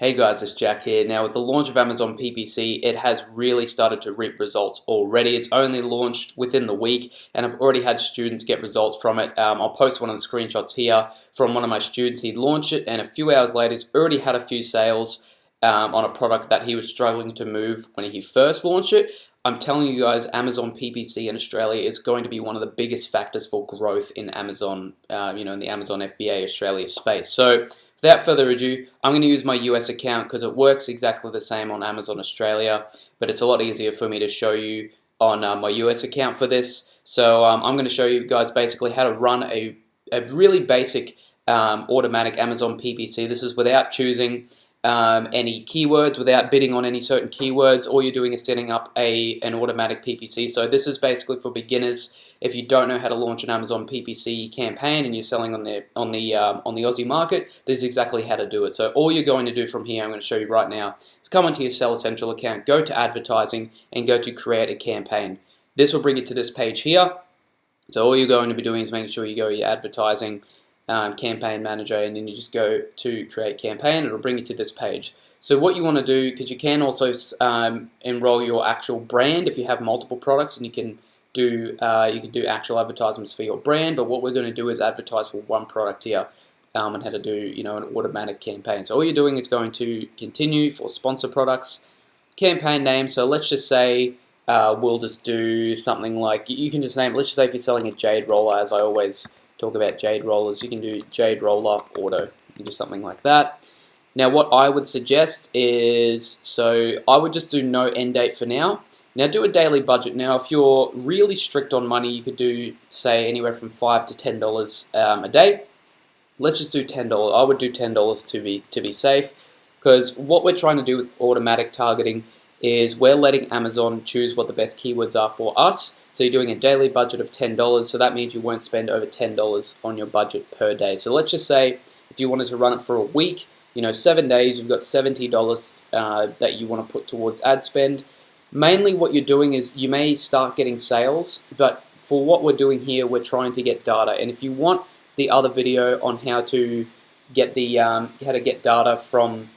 Hey guys, it's Jack here. Now, with the launch of Amazon PPC, it has really started to reap results already. It's only launched within the week, and I've already had students get results from it. I'll post one of the screenshots here from one of my students. He launched it, and a few hours later, he's already had a few sales on a product that he was struggling to move when he first launched it. I'm telling you guys, Amazon PPC in Australia is going to be one of the biggest factors for growth in Amazon, in the Amazon FBA Australia space. So, without further ado, I'm going to use my US account because it works exactly the same on Amazon Australia, but it's a lot easier for me to show you on my US account for this. So I'm going to show you guys basically how to run a really basic automatic Amazon PPC. This is without choosing any keywords, without bidding on any certain keywords. All you're doing is setting up an automatic PPC. So this is basically for beginners. If you don't know how to launch an Amazon PPC campaign and you're selling on the Aussie market, this is exactly how to do it. So all you're going to do from here, I'm going to show you right now, is come onto your Seller Central account, go to advertising, and go to create a campaign. This will bring you to this page here. So all you're going to be doing is making sure you go to your advertising campaign manager, and then you just go to create campaign. It'll bring you to this page. So what you want to do, because you can also enroll your actual brand if you have multiple products, and you can do actual advertisements for your brand. But what we're going to do is advertise for one product here, and how to do an automatic campaign. So all you're doing is going to continue for sponsor products, campaign name. So let's just say we'll just do something like, you can just name. Let's just say if you're selling a jade roller, as I always talk about jade rollers, you can do jade roller auto. You can do something like that. Now what I would suggest is, so I would just do no end date for now. Now do a daily budget. Now if you're really strict on money, you could do, say, anywhere from $5 to $10 a day. Let's just do $10. I would do $10 to be safe, because what we're trying to do with automatic targeting is we're letting Amazon choose what the best keywords are for us. So you're doing a daily budget of $10, so that means you won't spend over $10 on your budget per day. So let's just say if you wanted to run it for a week, 7 days, you've got $70 that you want to put towards ad spend. Mainly what you're doing is you may start getting sales, but for what we're doing here, we're trying to get data. And if you want the other video on how to get data from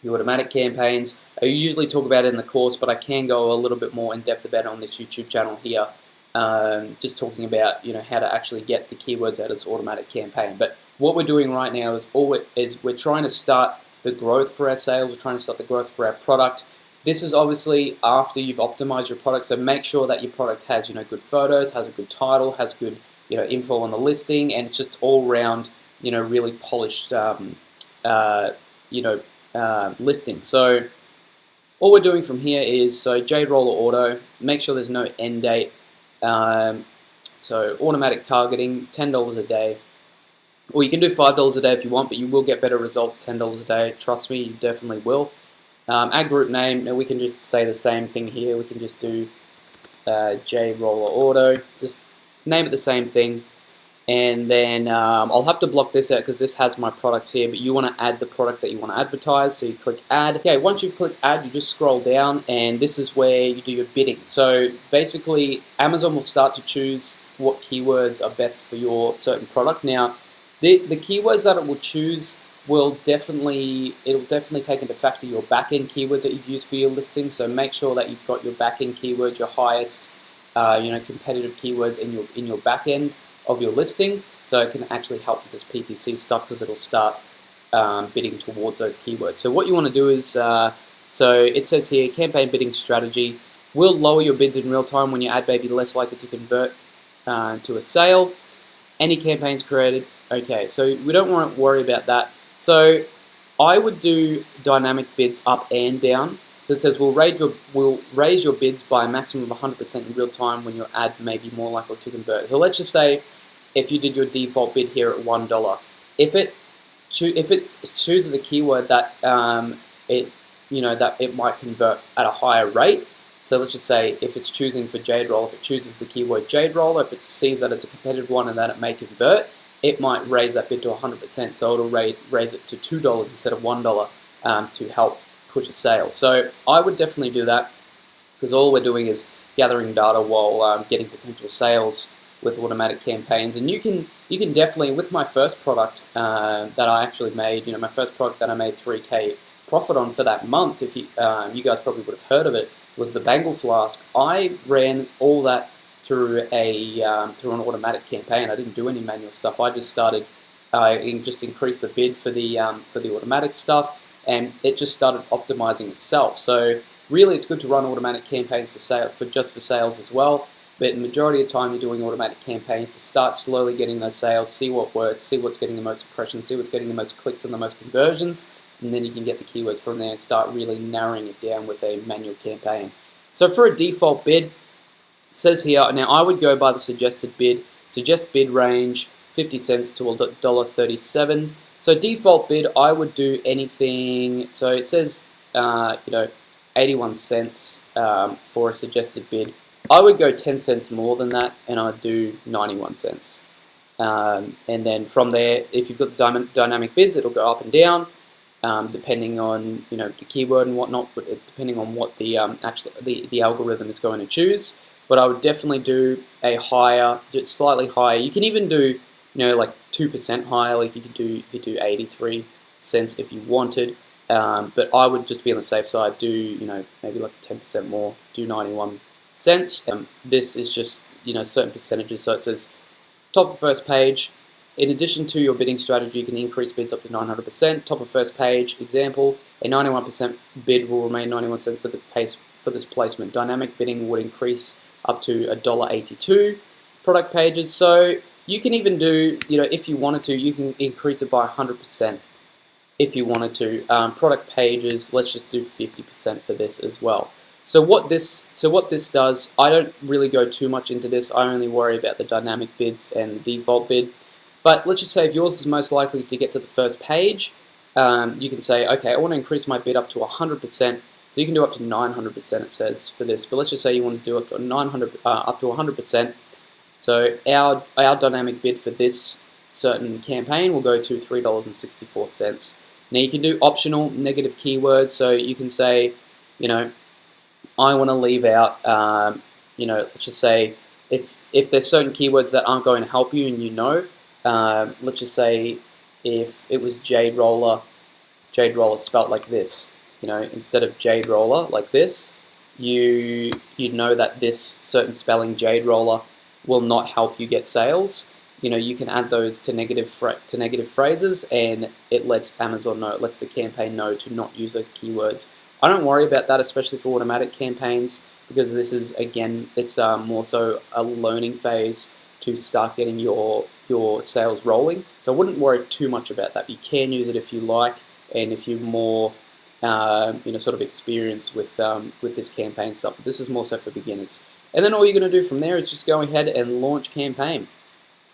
the automatic campaigns, I usually talk about it in the course, but I can go a little bit more in depth about it on this YouTube channel here, just talking about how to actually get the keywords out of this automatic campaign. But what we're doing right now is we're trying to start the growth for our sales. We're trying to start the growth for our product. This is obviously after you've optimized your product, so make sure that your product has good photos, has a good title, has good info on the listing, and it's just all around really polished listing. So all we're doing from here is, so Jade Roller Auto, make sure there's no end date. So automatic targeting, $10 a day. Or you can do $5 a day if you want, but you will get better results $10 a day. Trust me, you definitely will. Add group name. Now we can just say the same thing here. We can just do Jade Roller Auto. Just name it the same thing. And then I'll have to block this out because this has my products here, but you want to add the product that you want to advertise, so you click add. Okay, once you've clicked add, you just scroll down, and this is where you do your bidding. So basically, Amazon will start to choose what keywords are best for your certain product. Now, the keywords that it will choose it'll definitely take into factor your back-end keywords that you've used for your listing. So make sure that you've got your back-end keywords, your highest competitive keywords in your back-end of your listing, so it can actually help with this PPC stuff, because it'll start bidding towards those keywords. So what you want to do is, so it says here, campaign bidding strategy will lower your bids in real time when your ad may be less likely to convert to a sale. Any campaigns created, okay, so we don't want to worry about that. So I would do dynamic bids up and down. It says we'll raise your bids by a maximum of 100% in real time when your ad may be more likely to convert. So let's just say if you did your default bid here at $1, if it chooses a keyword that it might convert at a higher rate. So let's just say if it's choosing for Jade Roller, if it chooses the keyword Jade Roller, if it sees that it's a competitive one and that it may convert, it might raise that bid to 100%. So it'll raise it to $2 instead of $1 to help push a sale. So I would definitely do that, because all we're doing is gathering data while getting potential sales with automatic campaigns. And you can definitely, with my first product that I actually made, my first product that I made $3K profit on for that month, if you you guys probably would have heard of it, was the Bangle Flask. I ran all that through through an automatic campaign. I didn't do any manual stuff. I just started just increased the bid for the automatic stuff, and it just started optimizing itself. So really, it's good to run automatic campaigns for sales as well. But the majority of the time, you're doing automatic campaigns to start slowly getting those sales, see what works, see what's getting the most impressions, see what's getting the most clicks and the most conversions, and then you can get the keywords from there and start really narrowing it down with a manual campaign. So for a default bid, it says here, now I would go by the suggested bid. Suggest bid range 50 cents to $1.37. So default bid, I would do anything. So it says 81 cents for a suggested bid. I would go 10 cents more than that, and I'd do 91 cents. And then from there, if you've got the dynamic bids, it'll go up and down, depending on the keyword and whatnot, depending on what the the algorithm is going to choose. But I would definitely do a higher, just slightly higher. You can even do like 2% higher. Like you could do 83 cents if you wanted. But I would just be on the safe side. Do maybe like 10% more. Do 91 cents. This is just certain percentages. So it says top of first page. In addition to your bidding strategy, you can increase bids up to 900%. Top of first page example: a 91% bid will remain 91 cents for this placement. Dynamic bidding would increase up to $1.82. Product pages. So you can even do if you wanted to, you can increase it by 100% if you wanted to. Product pages. Let's just do 50% for this as well. So what this does, I don't really go too much into this. I only worry about the dynamic bids and the default bid. But let's just say if yours is most likely to get to the first page, you can say, okay, I want to increase my bid up to 100%. So you can do up to 900%, it says for this. But let's just say you want to do up to 100%. So our dynamic bid for this certain campaign will go to $3.64. Now you can do optional negative keywords. So you can say, I want to leave out, let's just say if there's certain keywords that aren't going to help you, and let's just say if it was Jade Roller spelt like this, instead of Jade Roller like this, you know that this certain spelling Jade Roller will not help you get sales. You can add those to negative phrases, and it lets Amazon know, it lets the campaign know to not use those keywords. I don't worry about that, especially for automatic campaigns, because this is, again, it's more so a learning phase to start getting your sales rolling. So I wouldn't worry too much about that. You can use it if you like, and if you're more sort of experienced with this campaign stuff. But this is more so for beginners. And then all you're going to do from there is just go ahead and launch campaign.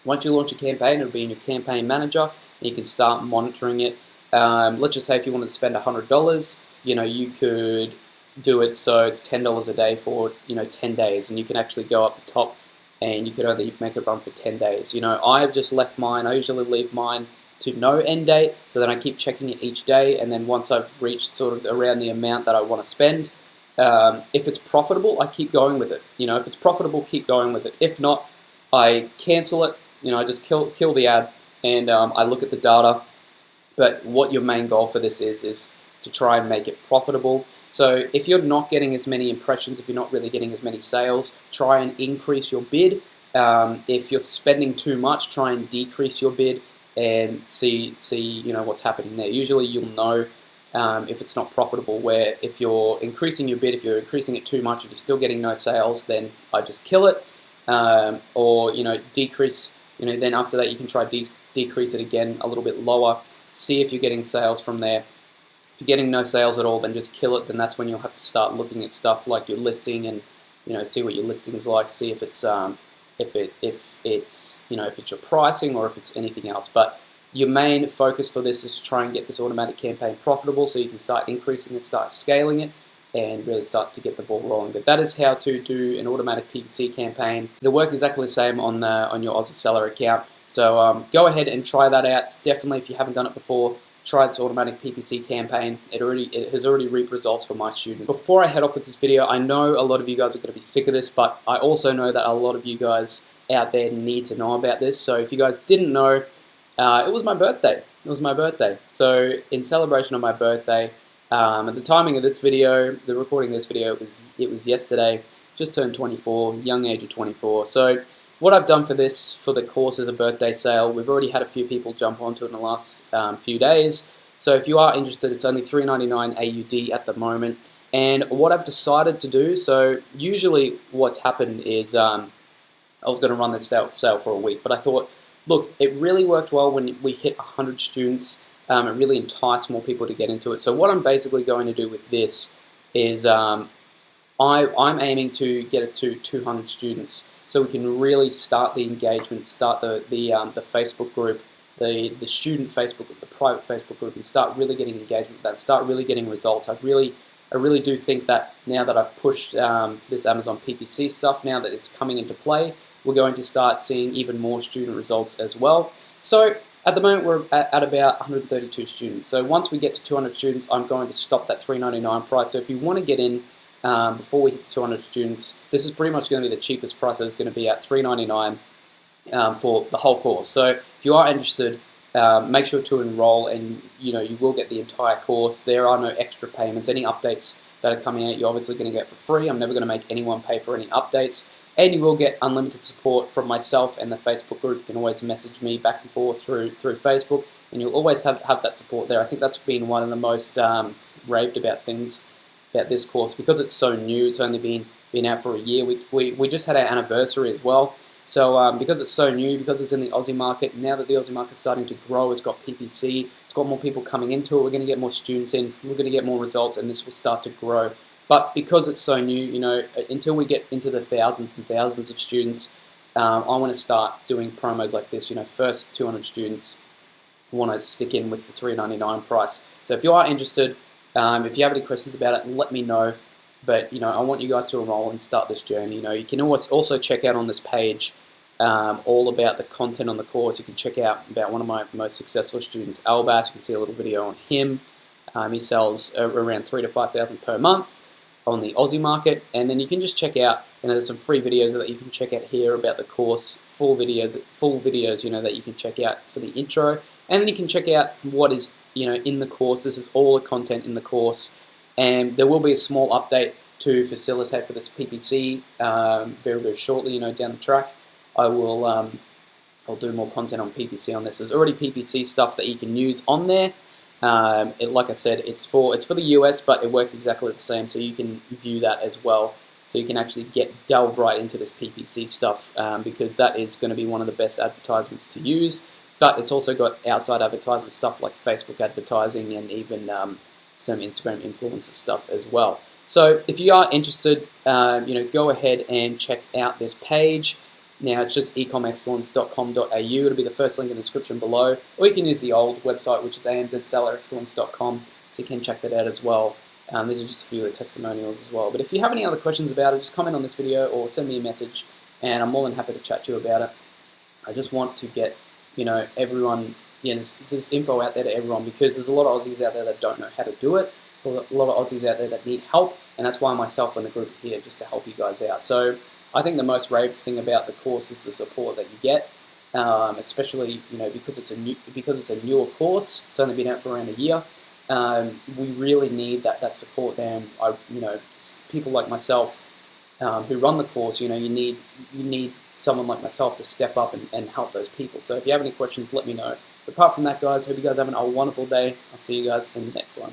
Once you launch a campaign, it'll be in your campaign manager, and you can start monitoring it. Let's just say if you wanted to spend $100, you could do it so it's $10 a day for 10 days, and you can actually go up the top, and you could only make it run for 10 days. I've just left mine. I usually leave mine to no end date, so then I keep checking it each day, and then once I've reached sort of around the amount that I want to spend, if it's profitable, I keep going with it. If it's profitable, keep going with it. If not, I cancel it. I just kill the ad, and I look at the data. But what your main goal for this is to try and make it profitable. So if you're not getting as many impressions, if you're not really getting as many sales, try and increase your bid. If you're spending too much, try and decrease your bid and see what's happening there. Usually you'll know if it's not profitable, where if you're increasing your bid, if you're increasing it too much and you're still getting no sales, then I just kill it. Or decrease, then after that you can try decrease it again a little bit lower, see if you're getting sales from there. If you're getting no sales at all, then just kill it. Then that's when you'll have to start looking at stuff like your listing and see what your listing's like, see if it's if it's your pricing or if it's anything else. But your main focus for this is to try and get this automatic campaign profitable, so you can start increasing it, start scaling it, and really start to get the ball rolling. But that is how to do an automatic PPC campaign. It'll work exactly the same on your Aussie Seller account. So go ahead and try that out. Definitely, if you haven't done it before, try this automatic PPC campaign. It has already reaped results for my students. Before I head off with this video, I know a lot of you guys are going to be sick of this, but I also know that a lot of you guys out there need to know about this. So if you guys didn't know, it was my birthday. It was my birthday. So in celebration of my birthday, At the timing of this video, the recording of this video, it was yesterday. Just turned 24, young age of 24. So what I've done for the course is a birthday sale. We've already had a few people jump onto it in the last few days. So if you are interested, it's only $3.99 AUD at the moment. And what I've decided to do, so usually what's happened is I was going to run this sale for a week, but I thought, look, it really worked well when we hit 100 students. It really enticed more people to get into it. So what I'm basically going to do with this is I'm aiming to get it to 200 students, so we can really start the engagement, start the Facebook group, the student Facebook, the private Facebook group, and start really getting engagement with that, start really getting results. I really do think that now that I've pushed this Amazon PPC stuff, now that it's coming into play, we're going to start seeing even more student results as well. So at the moment, we're at about 132 students. So once we get to 200 students, I'm going to stop that $3.99 price. So if you want to get in before we hit 200 students, this is pretty much going to be the cheapest price that it's going to be at $3.99 for the whole course. So if you are interested, make sure to enroll, and you will get the entire course. There are no extra payments. Any updates that are coming out, you're obviously going to get for free. I'm never going to make anyone pay for any updates. And you will get unlimited support from myself and the Facebook group. You can always message me back and forth through Facebook, and you'll always have that support there. I think that's been one of the most raved about things about this course, because it's so new. It's only been out for a year. We just had our anniversary as well. So because it's so new, because it's in the Aussie market, now that the Aussie market's starting to grow, it's got PPC, it's got more people coming into it, we're going to get more students in, we're going to get more results, and this will start to grow. But because it's so new, until we get into the thousands and thousands of students, I want to start doing promos like this. First 200 students, I want to stick in with the $3.99 price. So if you are interested, if you have any questions about it, let me know. But I want you guys to enroll and start this journey. You can also check out on this page all about the content on the course. You can check out about one of my most successful students, Albas. You can see a little video on him. He sells around $3,000 to $5,000 per month on the Aussie market, and then you can just check out. There's some free videos that you can check out here about the course, full videos, that you can check out for the intro, and then you can check out what is in the course. This is all the content in the course. And there will be a small update to facilitate for this PPC very, very shortly. Down the track, I'll do more content on PPC on this. There's already PPC stuff that you can use on there. Like I said, it's for the US, but it works exactly the same. So you can view that as well. So you can actually delve right into this PPC stuff because that is going to be one of the best advertisements to use. But it's also got outside advertisement stuff like Facebook advertising and even some Instagram influencer stuff as well. So if you are interested, go ahead and check out this page. Now it's just ecomexcellence.com.au. It'll be the first link in the description below, or you can use the old website, which is anzsellerexcellence.com, so you can check that out as well. These are just a few of the testimonials as well. But if you have any other questions about it, just comment on this video or send me a message, and I'm more than happy to chat to you about it. I just want to get everyone. There's info out there to everyone, because there's a lot of Aussies out there that don't know how to do it. So a lot of Aussies out there that need help, and that's why myself and the group are here, just to help you guys out. So I think the most raved thing about the course is the support that you get, especially because it's a newer course. It's only been out for around a year. We really need that support there. People like myself who run the course, you need someone like myself to step up and help those people. So if you have any questions, let me know. But apart from that, guys, hope you guys have a wonderful day. I'll see you guys in the next one.